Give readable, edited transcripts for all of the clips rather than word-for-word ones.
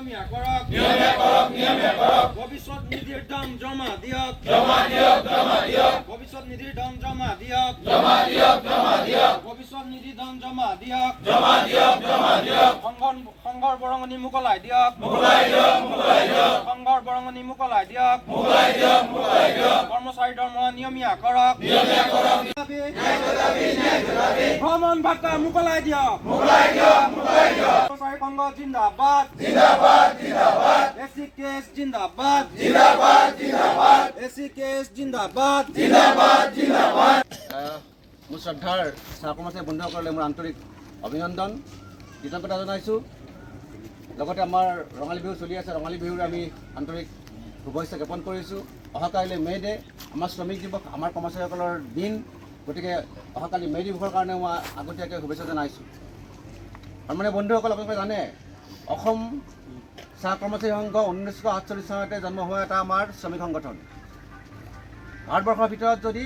নিয়মীয়া কৰক ভৱিষ্যত নিধিৰ দাম জমা দিয়ক ভৱিষ্যত নিধিৰ দাম জমা দিয়ক ভৱিষ্যত নিধিৰ দাম জমা দিয়ক সংঘৰ বৰঙণি মোকলাই দিয়ক সংঘৰ বৰঙণি মোকলাই দিয়ক কৰ্মচাৰী দৰমহা নিয়মীয়া কৰক ভ্ৰমণ ভাতা মোকলাই দিয়ক কৰ্মচাৰী সংঘ জিন্দাবাদ এসি কেস জিন্দাবাদ এসি কেস জিন্দাবাদ মোৰ শ্ৰদ্ধাৰ চাহ কৰ্মচাৰী বন্ধুসকলে মোৰ আন্তৰিক অভিনন্দন কৃতজ্ঞতা জনাইছোঁ। লগতে আমাৰ ৰঙালী বিহু চলি আছে, ৰঙালী বিহুৰ আমি আন্তৰিক শুভেচ্ছা জ্ঞাপন কৰিছোঁ। অহাকালিলৈ মে' ডে আমাৰ শ্ৰমিক দিৱস, আমাৰ কৰ্মচাৰীসকলৰ দিন, গতিকে অহাকালি মে' দিৱসৰ কাৰণে মই আগতীয়াকৈ শুভেচ্ছা জনাইছোঁ। আৰু মানে বন্ধুসকল, আপোনালোকে জানে অসম চাহ কৰ্মচাৰী সংঘ 1948 চনতে জন্ম হোৱা এটা আমাৰ শ্ৰমিক সংগঠন। ভাৰতবৰ্ষৰ ভিতৰত যদি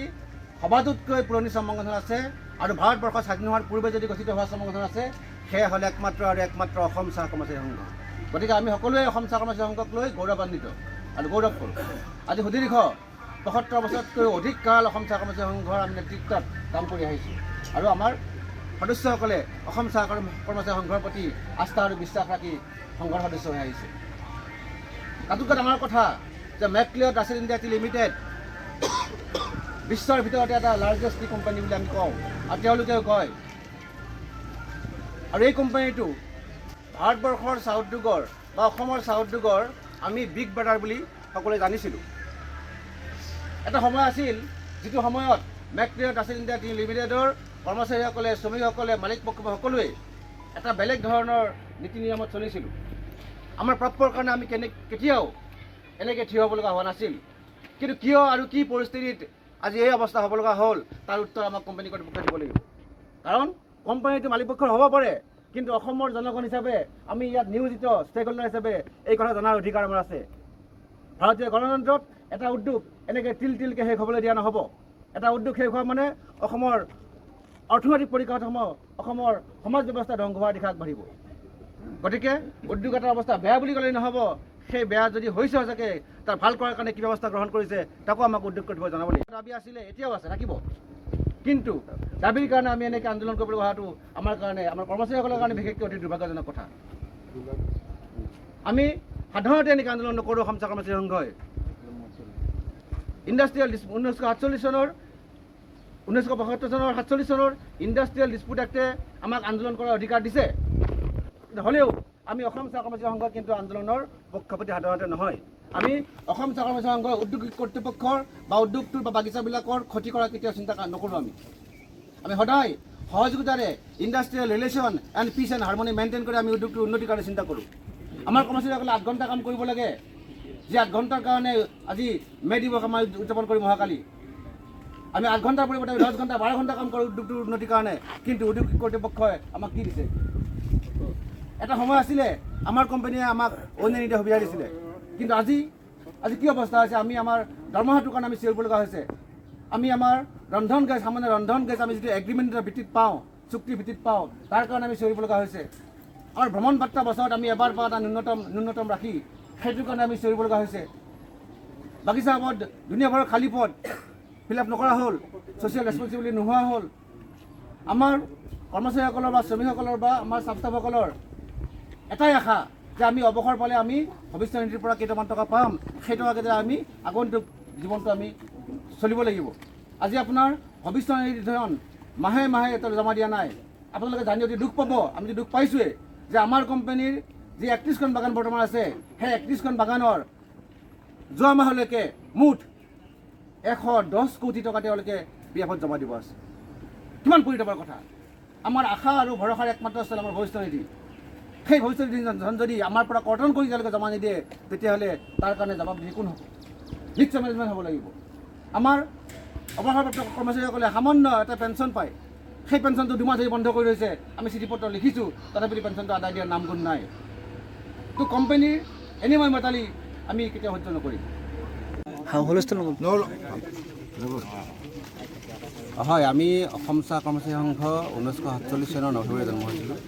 সবাতোতকৈ পুৰণি শ্ৰম সংগঠন আছে আৰু ভাৰতবৰ্ষ স্বাধীন হোৱাৰ পূৰ্বে যদি গঠিত হোৱা শ্ৰম সংগঠন আছে, সেয়া হ'ল একমাত্ৰ অসম চাহ কৰ্মচাৰী সংঘ। গতিকে আমি সকলোৱে অসম চাহ কৰ্মচাৰী সংঘক লৈ গৌৰৱান্বিত আৰু গৌৰৱফুল। আজি সুদীৰ্ঘ ৭৫ বছৰতকৈ অধিক কাল অসম চাহ কৰ্মচাৰী সংঘৰ আমি নেতৃত্বত কাম কৰি আহিছোঁ আৰু আমাৰ সদস্যসকলে অসম চাহ কৰ্মচাৰী সংঘৰ প্ৰতি আস্থা আৰু বিশ্বাস ৰাখি সংঘৰ সদস্য হৈ আহিছে। তাতোকৈ ডাঙৰ কথা যে মেকলিঅ ডাচিল ইণ্ডিয়া টি লিমিটেড বিশ্বৰ ভিতৰতে এটা লাৰ্জেষ্ট টি কোম্পানী বুলি আমি কওঁ আৰু তেওঁলোকেও কয়। আৰু এই কোম্পানীটো ভাৰতবৰ্ষৰ চাহ উদ্যোগৰ বা অসমৰ চাহ উদ্যোগৰ আমি বিগ ব্ৰাদাৰ বুলি সকলোৱে জানিছিলোঁ। এটা সময় আছিল যিটো সময়ত মেকলিঅ ডাচিল ইণ্ডিয়া টি লিমিটেডৰ কৰ্মচাৰীসকলে, শ্ৰমিকসকলে, মালিক পক্ষ সকলোৱে এটা বেলেগ ধৰণৰ নীতি নিয়মত চলিছিলোঁ। আমাৰ প্ৰাপ্যৰ কাৰণে আমি কেতিয়াও এনেকৈ থিয় হ'ব লগা হোৱা নাছিল। কিন্তু কিয় আৰু কি পৰিস্থিতিত আজি এই অৱস্থা হ'ব লগা হ'ল, তাৰ উত্তৰ আমাক কোম্পানী কৰ্তৃপক্ষই দিব লাগিব। কাৰণ কোম্পানীটো মালিকপক্ষৰ হ'ব পাৰে, কিন্তু অসমৰ জনগণ হিচাপে আমি ইয়াত নিয়োজিত ষ্টেক হোল্ডাৰ হিচাপে এই কথা জনাৰ অধিকাৰ আমাৰ আছে। ভাৰতীয় গণতন্ত্ৰত এটা উদ্যোগ এনেকৈ তিলকে শেষ হ'বলৈ দিয়া নহ'ব। এটা উদ্যোগ শেষ হোৱা মানে অসমৰ অৰ্থনৈতিক পৰিকাঠামো, অসমৰ সমাজ ব্যৱস্থা ধ্বংস হোৱাৰ দিশে আগবাঢ়িব। গতিকে উদ্যোগ এটাৰ অৱস্থা বেয়া বুলি ক'লেই নহ'ব, সেই বেয়া যদি হৈছে সঁচাকৈ তাৰ ভাল কৰাৰ কাৰণে কি ব্যৱস্থা গ্ৰহণ কৰিছে তাকো আমাক উদ্যোগ কৰ্তৃপক্ষই জনাব লাগিব। দাবী আছিলে, এতিয়াও আছে, থাকিব। কিন্তু দাবীৰ কাৰণে আমি এনেকৈ আন্দোলন কৰিবলৈ অহাটো আমাৰ কাৰণে, আমাৰ কৰ্মচাৰীসকলৰ কাৰণে বিশেষকৈ অতি দুৰ্ভাগ্যজনক কথা। আমি সাধাৰণতে এনেকৈ আন্দোলন নকৰোঁ। অসম চাহ কৰ্মচাৰী সংঘই ইণ্ডাষ্ট্ৰিয়েল 1947 চনৰ 1947 চনৰ ইণ্ডাষ্ট্ৰিয়েল ডিছপুট এক্টে আমাক আন্দোলন কৰাৰ অধিকাৰ দিছে। হ'লেও আমি অসম চাহ কৰ্মচাৰী সংঘ কিন্তু আন্দোলনৰ পক্ষপাতী সাধাৰণতে নহয়। আমি অসম চাহ কৰ্মচাৰী সংঘৰ উদ্যোগিক কৰ্তৃপক্ষৰ বা উদ্যোগটোৰ বা বাগিচাবিলাকৰ ক্ষতি কৰাৰ কেতিয়াও চিন্তা নকৰোঁ। আমি সদায় সহযোগিতাৰে industrial relation and piece and harmony maintain কৰি আমি উদ্যোগটোৰ উন্নতিৰ কাৰণে চিন্তা কৰোঁ। আমাৰ কৰ্মচাৰীসকলে 8 ঘণ্টা কাম কৰিব লাগে, যি 8 ঘণ্টাৰ কাৰণে আজি মে' দিৱস আমাৰ উদযাপন কৰিম অহাকালি। আমি 8 ঘণ্টাৰ পৰিৱৰ্তে 10 ঘণ্টা 12 ঘণ্টা কাম কৰোঁ উদ্যোগটোৰ উন্নতিৰ কাৰণে, কিন্তু উদ্যোগ কৰ্তৃপক্ষই আমাক কি দিছে? এটা সময় আছিলে আমাৰ কোম্পানীয়ে আমাক অন্য সুবিধা দিছিলে, কিন্তু আজি কি অৱস্থা হৈছে? আমি আমাৰ দৰমহাটোৰ কাৰণে আমি চিঞৰিব লগা হৈছে। আমি আমাৰ ৰন্ধন গেছ, সামান্য ৰন্ধন গেছ আমি যিটো এগ্ৰিমেণ্টৰ ভিত্তিত পাওঁ, চুক্তিৰ ভিত্তিত পাওঁ, তাৰ কাৰণে আমি চিঞৰিব লগা হৈছে। আমাৰ ভ্ৰমণ ভাত্তা বছৰত আমি এবাৰ পাওঁ এটা ন্যূনতম ৰাখি, সেইটোৰ কাৰণে আমি চিঞৰিব লগা হৈছে। বাগিচা পদ, দুনিয়াভৰৰ খালী পদ ফিল আপ নকৰা হ'ল, ছ'চিয়েল ৰেছপনচিবিলিটি নোহোৱা হ'ল। আমাৰ কৰ্মচাৰীসকলৰ বা শ্ৰমিকসকলৰ বা আমাৰ ষ্টাফসকলৰ এটাই আশা যে আমি অৱসৰ পালে আমি ভৱিষ্যত নিধিৰ পৰা কেইটামান টকা পাম, সেই টকাকেইটা আমি আগন্তুক জীৱনটো আমি চলিব লাগিব। আজি আপোনাৰ ভৱিষ্যত নিধি ধন মাহে মাহে এতিয়ালৈ জমা দিয়া নাই। আপোনালোকে জানি অতি দুখ পাব, আমি দুখ পাইছোঁৱেই যে আমাৰ কোম্পানীৰ যি 31খন বাগান বৰ্তমান আছে, সেই 31খন বাগানৰ যোৱা মাহলৈকে মুঠ 110 কোটি টকা তেওঁলোকে PF-ত জমা দিব আছে। কিমান পৰিতাপৰ কথা! আমাৰ আশা আৰু ভৰসাৰ একমাত্ৰ স্থল আমাৰ ভৱিষ্যত নিধি। সেই ভৱিষ্যত নিধি ধন যদি আমাৰ পৰা কৰ্তন কৰি তেওঁলোকে জমা নিদিয়ে, তেতিয়াহ'লে তাৰ কাৰণে জবাবদিহি কোন হ'ব? নিশ্চয় মেনেজমেণ্ট হ'ব লাগিব। আমাৰ অৱসৰপ্ৰাপ্ত কৰ্মচাৰীসকলে সামান্য এটা পেঞ্চন পায়, সেই পেঞ্চনটো 2 মাহ ধৰি বন্ধ কৰি থৈছে। আমি চিঠি পত্ৰ লিখিছোঁ, তথাপি পেঞ্চনটো আদায় দিয়াৰ নাম গুণ নাই। তো কোম্পানীৰ এনে মই মাতালি আমি কেতিয়াও সহ্য নকৰিম। হয়, আমি অসম চাহ কৰ্মচাৰী সংঘ 1947 চনৰ 9 ফেব্ৰুৱাৰীত জন্ম হৈছিলোঁ।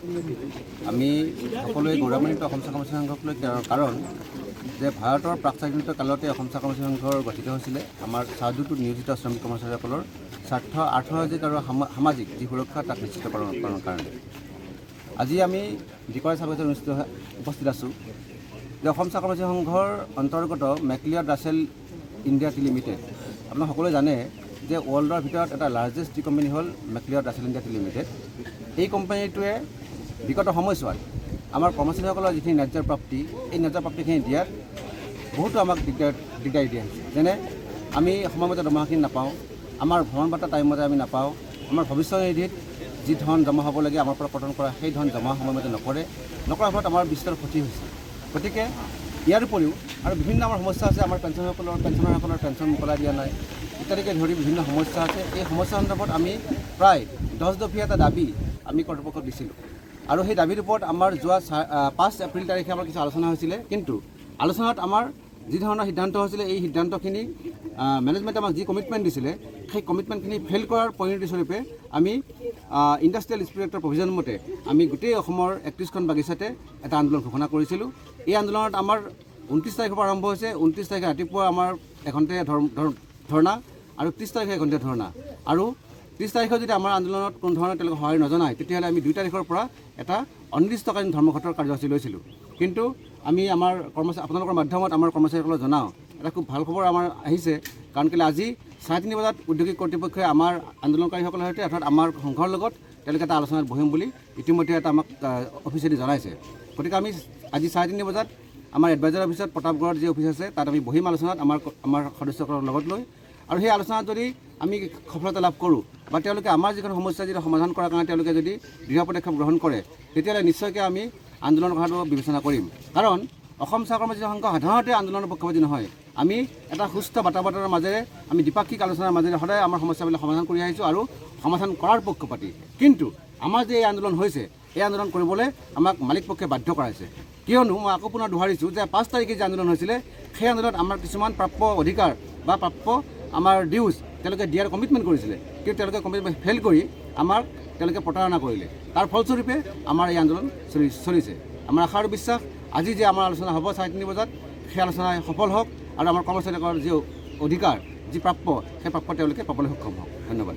আমি সকলোৱে গৌৰৱান্বিত অসম চাহ কৰ্মচাৰী সংঘক লৈ, কাৰণ যে ভাৰতৰ প্ৰাক স্বাধীনতা কালতে অসম চাহ কৰ্মচাৰী সংঘৰ গঠিত হৈছিলে আমাৰ চাহ উদ্যোগটোত নিয়োজিত শ্ৰমিক কৰ্মচাৰীসকলৰ স্বাৰ্থ, আৰ্থসামাজিক আৰু সামাজিক যি সুৰক্ষা তাক নিশ্চিতকৰণৰ কাৰণে। আজি আমি ডিকৰা চাহ বাগিচাত উপস্থিত আছোঁ যে অসম চাহ কৰ্মচাৰী সংঘৰ অন্তৰ্গত McLeod Russel India tea limited. আপোনালোকে সকলোৱে জানে যে ৱৰ্ল্ডৰ ভিতৰত এটা লাৰ্জেষ্ট টি কোম্পানী হ'ল McLeod Russel India tea limited. এই কোম্পানীটোৱে বিগত সময়ছোৱাত আমাৰ কৰ্মচাৰীসকলৰ যিখিনি ন্যায্য প্ৰাপ্তি, এই ন্যায্য প্ৰাপ্তিখিনি দিয়াত বহুতো আমাক দিগদাৰি দিয়া হৈছে। যেনে আমি সময়মতে দৰমহাখিনি নাপাওঁ, আমাৰ ভ্ৰমণ বাৰ্তা টাইমমতে আমি নাপাওঁ, আমাৰ ভৱিষ্যত নিধিত যি ধন জমা হ'ব লাগে আমাৰ পৰা কৰ্তন কৰা সেই ধন জমা সময়মতে নকৰাৰ ফলত আমাৰ বিস্তৰ ক্ষতি হৈছে। গতিকে ইয়াৰ উপৰিও আৰু বিভিন্ন আমাৰ সমস্যা আছে। আমাৰ পেঞ্চনাৰসকলৰ পেঞ্চন মোকলাই দিয়া নাই ইত্যাদিকে ধৰি বিভিন্ন সমস্যা আছে। এই সমস্যা সন্দৰ্ভত আমি প্ৰায় 10 দফীয়া এটা দাবী আমি কৰ্তৃপক্ষক দিছিলোঁ আৰু সেই দাবীৰ ওপৰত আমাৰ যোৱা 5 এপ্ৰিল তাৰিখে আমাৰ কিছু আলোচনা হৈছিলে। কিন্তু আলোচনাত আমাৰ যি ধৰণৰ সিদ্ধান্ত হৈছিলে এই সিদ্ধান্তখিনি মেনেজমেণ্টে আমাক যি কমিটমেণ্ট দিছিলে সেই কমিটমেণ্টখিনি ফেইল কৰাৰ পৰিণতিস্বৰূপে আমি ইণ্ডাষ্ট্ৰিয়েল স্পিৰিট এক্টৰ প্ৰভিজন মতে আমি গোটেই অসমৰ 31খন বাগিচাতে এটা আন্দোলন ঘোষণা কৰিছিলোঁ। এই আন্দোলনত আমাৰ 29 তাৰিখৰ পৰা আৰম্ভ হৈছে। 29 তাৰিখে ৰাতিপুৱা আমাৰ এঘণ্টীয়া ধৰ্ণা আৰু 30 তাৰিখে এঘণ্টীয়া ধৰ্ণা আৰু 30 তাৰিখে যদি আমাৰ আন্দোলনত কোনো ধৰণৰ তেওঁলোকে সহায় নজনায় তেতিয়াহ'লে আমি 2 তাৰিখৰ পৰা এটা অনিৰ্দিষ্টকালীন ধৰ্মঘটৰ কাৰ্যসূচী লৈছিলোঁ। কিন্তু আমি আমাৰ আপোনালোকৰ মাধ্যমত আমাৰ কৰ্মচাৰীসকলক জনাওঁ এটা খুব ভাল খবৰ আমাৰ আহিছে। কাৰণ কেলৈ আজি 3:30 বজাত উদ্যোগিক কৰ্তৃপক্ষই আমাৰ আন্দোলনকাৰীসকলৰ সৈতে অৰ্থাৎ আমাৰ সংঘৰ লগত তেওঁলোকে এটা আলোচনাত বহিম বুলি ইতিমধ্যে এটা আমাক অফিচেদি জনাইছে। গতিকে আমি আজি 3:30 বজাত আমাৰ এডভাইজাৰ অফিচত প্ৰতাপগড়ত যি অফিচ আছে তাত আমি বহিম আলোচনাত আমাৰ সদস্যসকলৰ লগত লৈ। আৰু সেই আলোচনাত যদি আমি সফলতা লাভ কৰোঁ বা তেওঁলোকে আমাৰ যিখন সমস্যা যদি সমাধান কৰাৰ কাৰণে তেওঁলোকে যদি দৃঢ় পদক্ষেপ গ্ৰহণ কৰে তেতিয়াহ'লে নিশ্চয়কৈ আমি আন্দোলন কৰাটো বিবেচনা কৰিম। কাৰণ অসম চাহ কৰ্মচাৰী সংঘ সাধাৰণতে আন্দোলনৰ পক্ষপাতী নহয়। আমি এটা সুস্থ বাতাবৰণৰ মাজেৰে আমি দ্বিপাক্ষিক আলোচনাৰ মাজেৰে সদায় আমাৰ সমস্যাবিলাক সমাধান কৰি আহিছোঁ আৰু সমাধান কৰাৰ পক্ষপাতী। কিন্তু আমাৰ যে এই আন্দোলন হৈছে এই আন্দোলন কৰিবলৈ আমাক মালিক পক্ষে বাধ্য কৰাইছে। কিয়নো মই আকৌ পুনৰ দোহাৰিছোঁ যে 5 তাৰিখে যে আন্দোলন হৈছিলে সেই আন্দোলনত আমাৰ কিছুমান প্ৰাপ্য অধিকাৰ বা প্ৰাপ্য আমাৰ ডিউজ তেওঁলোকে দিয়াৰ কমিটমেণ্ট কৰিছিলে, কিন্তু তেওঁলোকে কমিটমেণ্ট ফেইল কৰি তেওঁলোকে প্ৰতাৰণা কৰিলে। তাৰ ফলস্বৰূপে আমাৰ এই আন্দোলন চলিছে। আমাৰ আশা আৰু বিশ্বাস আজি যে আমাৰ আলোচনা হ'ব 3:30 বজাত সেই আলোচনাই সফল হওক আৰু আমাৰ কৰ্মচাৰীসকলৰ যি অধিকাৰ যি প্ৰাপ্য সেই প্ৰাপ্য তেওঁলোকে পাবলৈ সক্ষম হওক। ধন্যবাদ।